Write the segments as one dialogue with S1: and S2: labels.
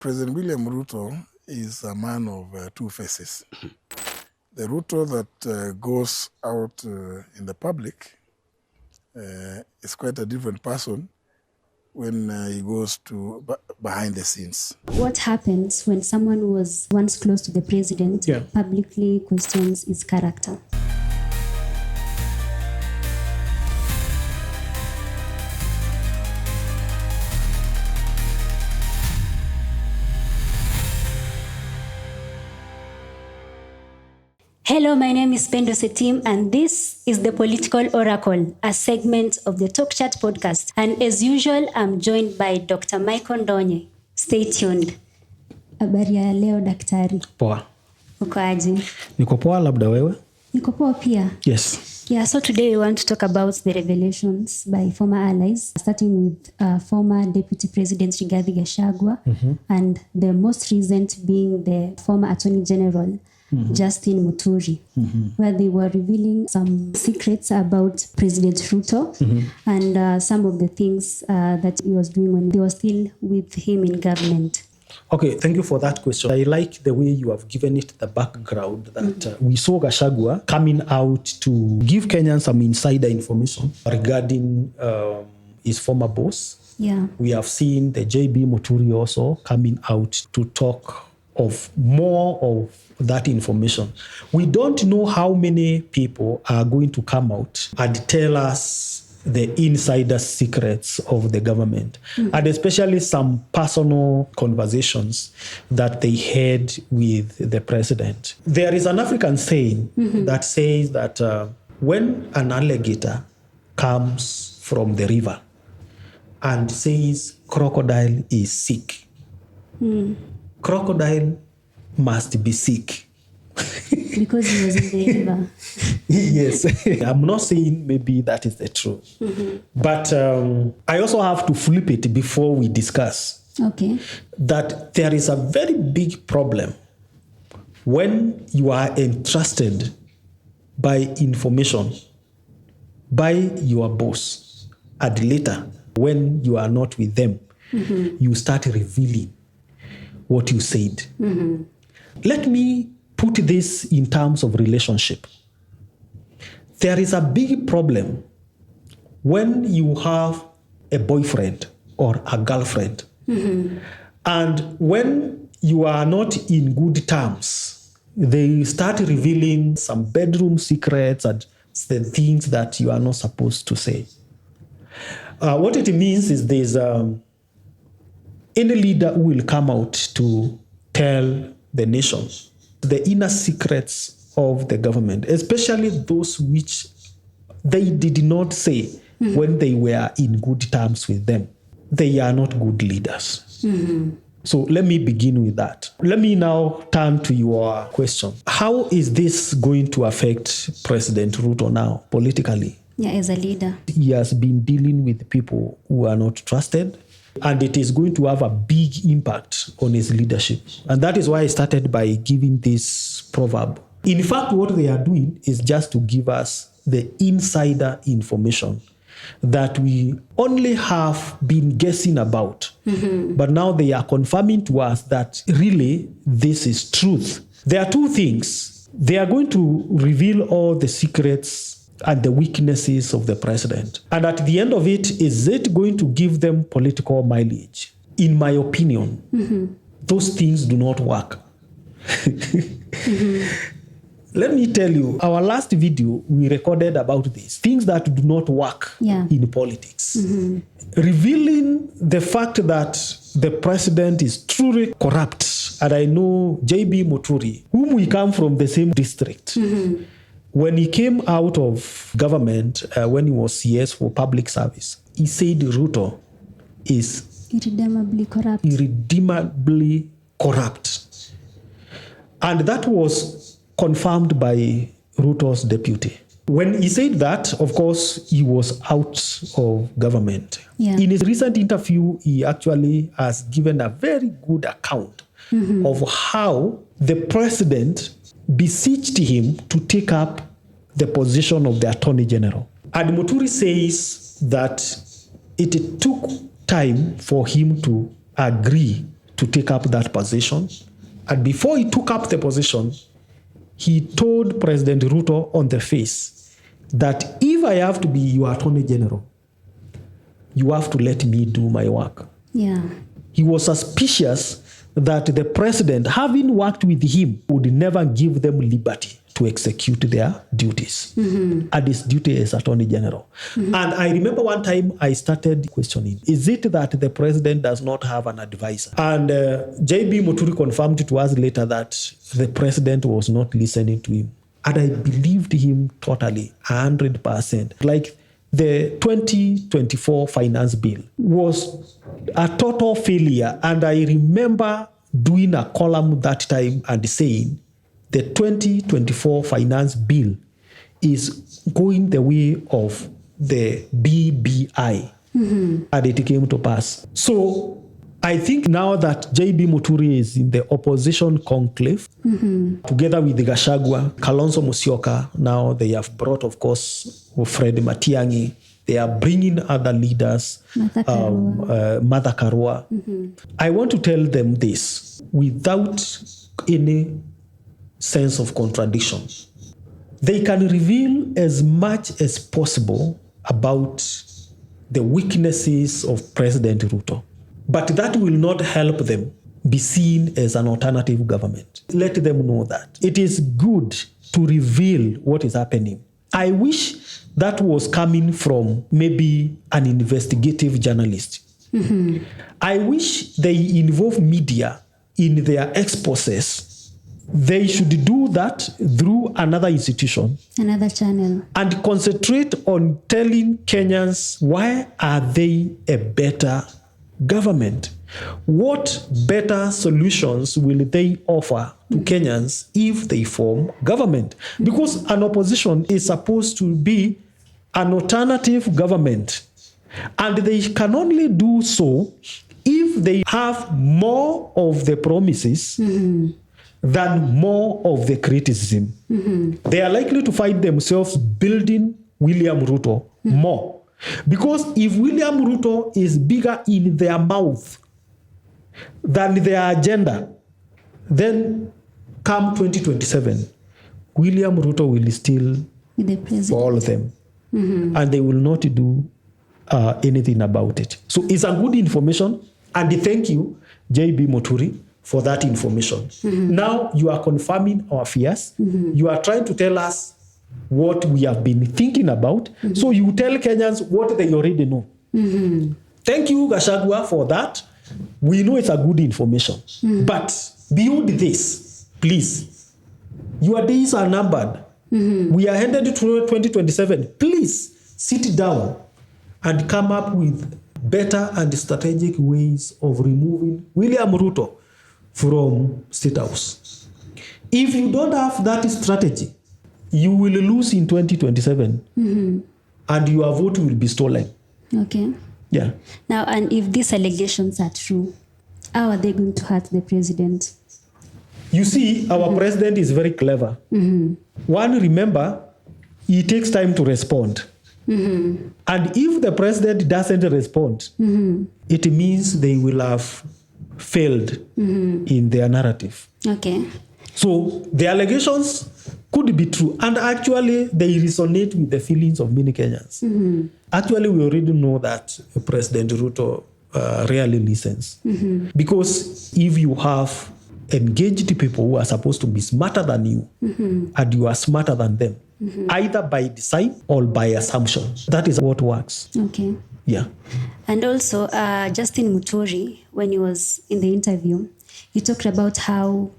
S1: President William Ruto is a man of two faces. The Ruto that goes out in the public is quite a different person when he goes to behind the scenes.
S2: What happens when someone who was once close to the president publicly questions his character? Hello, my name is Pendo Setim, and this is the Political Oracle, a segment of the Talkchat podcast. And as usual, I'm joined by Dr. Michael Ndonye. Stay tuned. Habari ya leo daktari?
S3: Poa.
S2: Uko aje?
S3: Niko poa, labda wewe?
S2: Niko poa pia.
S3: Yes.
S2: Yeah, so today we want to talk about the revelations by former allies, starting with former Deputy President Rigathi Gachagua, and the most recent being the former Attorney General, Justin Muturi, where they were revealing some secrets about President Ruto and some of the things that he was doing when they were still with him in government.
S3: Okay, thank you for that question. I like the way you have given it the background that we saw Gachagua coming out to give Kenyans some insider information regarding his former boss.
S2: Yeah.
S3: We have seen the JB Muturi also coming out to talk of more of that information. We don't know how many people are going to come out and tell us the insider secrets of the government, and especially some personal conversations that they had with the president. There is an African saying that says that when an alligator comes from the river and says crocodile is sick, crocodile must be sick.
S2: Because he was in the river.
S3: Yes. I'm not saying maybe that is the truth. But I also have to flip it before we discuss.
S2: Okay.
S3: That there is a very big problem when you are entrusted by information by your boss, and later, when you are not with them, you start revealing what you said. Let me put this in terms of relationship. There is a big problem when you have a boyfriend or a girlfriend, and when you are not in good terms, they start revealing some bedroom secrets and the things that you are not supposed to say. What it means is there's any leader who will come out to tell the nation the inner secrets of the government, especially those which they did not say when they were in good terms with them. They are not good leaders. So let me begin with that. Let me now turn to your question. How is this going to affect President Ruto now politically?
S2: Yeah, as a leader.
S3: He has been dealing with people who are not trusted, and it is going to have a big impact on his leadership. And that is why I started by giving this proverb. In fact, what they are doing is just to give us the insider information that we only have been guessing about. But now they are confirming to us that really this is truth. There are two things. They are going to reveal all the secrets and the weaknesses of the president. And at the end of it, is it going to give them political mileage? In my opinion, those things do not work. Let me tell you, our last video, we recorded about this. Things that do not work in politics. Revealing the fact that the president is truly corrupt. And I know JB Muturi, whom we come from the same district, when he came out of government, when he was CS for public service, he said Ruto is
S2: Irredeemably corrupt.
S3: Irredeemably corrupt. And that was confirmed by Ruto's deputy. When he said that, of course, he was out of government. In his recent interview, he actually has given a very good account of how the president beseeched him to take up the position of the Attorney General. And Muturi says that it took time for him to agree to take up that position. And before he took up the position, he told President Ruto on the face that if I have to be your Attorney General, you have to let me do my work.
S2: Yeah.
S3: He was suspicious that the president, having worked with him, would never give them liberty to execute their duties and his duty as Attorney General. And I remember one time I started questioning, is it that the president does not have an advisor? And J.B. Muturi confirmed to us later that the president was not listening to him. And I believed him totally, 100%. Like the 2024 finance bill was a total failure. And I remember doing a column that time and saying, the 2024 finance bill is going the way of the BBI. And it came to pass. So I think now that J.B. Muturi is in the opposition conclave, together with Gachagua, Kalonzo Musyoka, now they have brought, of course, Fred Matiang'i. They are bringing other leaders, Martha Karua. I want to tell them this without any sense of contradiction. They can reveal as much as possible about the weaknesses of President Ruto, but that will not help them be seen as an alternative government. Let them know that. It is good to reveal what is happening. I wish that was coming from maybe an investigative journalist. I wish they involve media in their exposés. They should do that through another institution. Another channel. And concentrate on telling Kenyans why are they a better government? What better solutions will they offer to Kenyans if they form government? Because an opposition is supposed to be an alternative government. And they can only do so if they have more of the promises than more of the criticism. They are likely to find themselves building William Ruto more. Because if William Ruto is bigger in their mouth than their agenda, then come 2027, William Ruto will still follow them. And they will not do anything about it. So it's a good information. And thank you, J.B. Muturi, for that information. Now you are confirming our fears. You are trying to tell us what we have been thinking about. So you tell Kenyans what they already know. Thank you, Gachagua, for that. We know it's a good information. But beyond this, please, your days are numbered. We are headed to 2027. Please sit down and come up with better and strategic ways of removing William Ruto from State House. If you don't have that strategy, you will lose in 2027 and your vote will be stolen.
S2: Okay.
S3: Yeah.
S2: Now, and if these allegations are true, how are they going to hurt the president?
S3: You see, our president is very clever. One, remember, it takes time to respond. And if the president doesn't respond, it means they will have failed in their narrative.
S2: Okay.
S3: So the allegations could be true. And actually, they resonate with the feelings of many Kenyans. Actually, we already know that President Ruto rarely listens. Because if you have engaged people who are supposed to be smarter than you, and you are smarter than them, either by design or by assumption, that is what works.
S2: Okay.
S3: Yeah.
S2: And also, Justin Muturi, when he was in the interview, he talked about how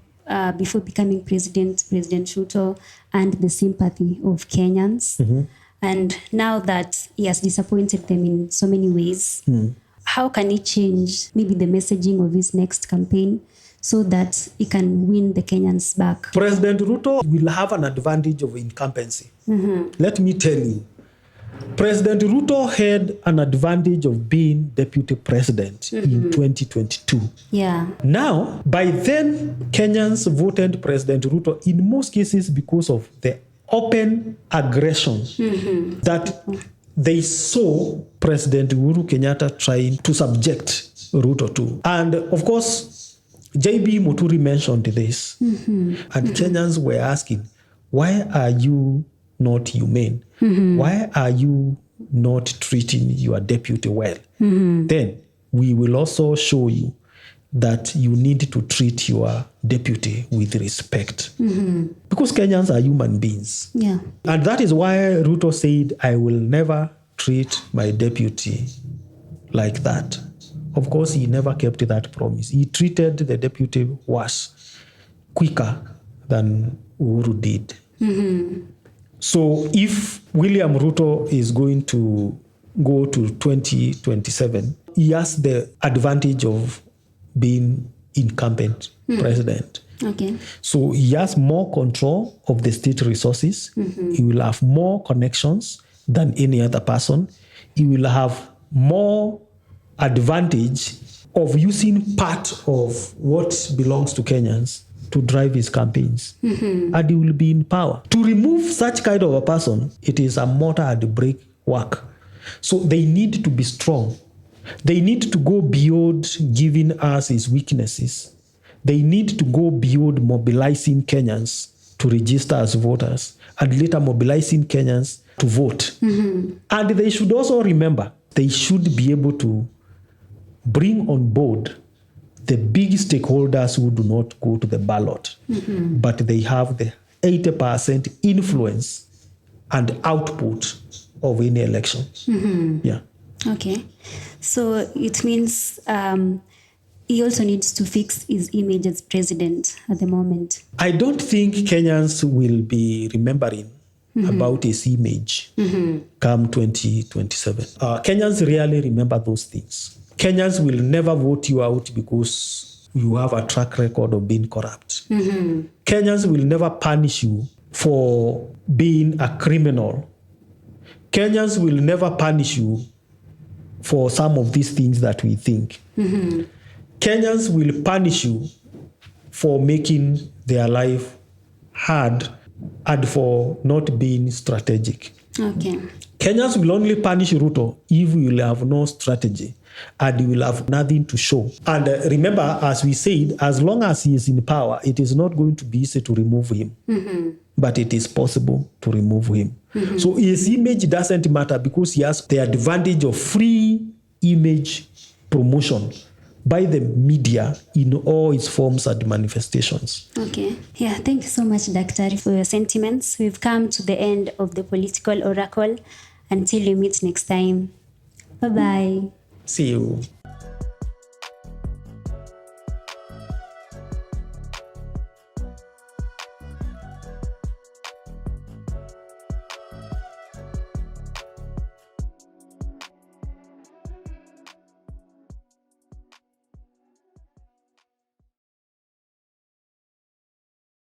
S2: before becoming president, President Ruto earned the sympathy of Kenyans. And now that he has disappointed them in so many ways, how can he change maybe the messaging of his next campaign so that he can win the Kenyans back?
S3: President Ruto will have an advantage of incumbency. Let me tell you, President Ruto had an advantage of being deputy president in 2022.
S2: Yeah.
S3: Now, by then, Kenyans voted President Ruto in most cases because of the open aggression that they saw President Uhuru Kenyatta trying to subject Ruto to. And of course, JB Muturi mentioned this, and Kenyans were asking, why are you not humane? Why are you not treating your deputy well? Then we will also show you that you need to treat your deputy with respect. Because Kenyans are human beings.
S2: Yeah.
S3: And that is why Ruto said, I will never treat my deputy like that. Of course, he never kept that promise. He treated the deputy worse, quicker than Uhuru did. So if William Ruto is going to go to 2027, he has the advantage of being incumbent president.
S2: Okay.
S3: So he has more control of the state resources. He will have more connections than any other person. He will have more advantage of using part of what belongs to Kenyans to drive his campaigns. And he will be in power. To remove such kind of a person, it is a mortar and brick work. So they need to be strong. They need to go beyond giving us his weaknesses. They need to go beyond mobilizing Kenyans to register as voters and later mobilizing Kenyans to vote. And they should also remember, they should be able to bring on board the big stakeholders who do not go to the ballot, but they have the 80% influence and output of any election. Yeah.
S2: Okay. So it means he also needs to fix his image as president at the moment.
S3: I don't think Kenyans will be remembering about his image come 2027. Kenyans rarely remember those things. Kenyans will never vote you out because you have a track record of being corrupt. Kenyans will never punish you for being a criminal. Kenyans will never punish you for some of these things that we think. Kenyans will punish you for making their life hard and for not being strategic.
S2: Okay.
S3: Kenyans will only punish Ruto if you will have no strategy and you will have nothing to show. And remember, as we said, as long as he is in power, it is not going to be easy to remove him. But it is possible to remove him. So his image doesn't matter because he has the advantage of free image promotion by the media in all its forms and manifestations.
S2: Okay. Yeah, thank you so much, Daktari, for your sentiments. We've come to the end of the political oracle. Until we meet next time. Bye-bye.
S3: See you.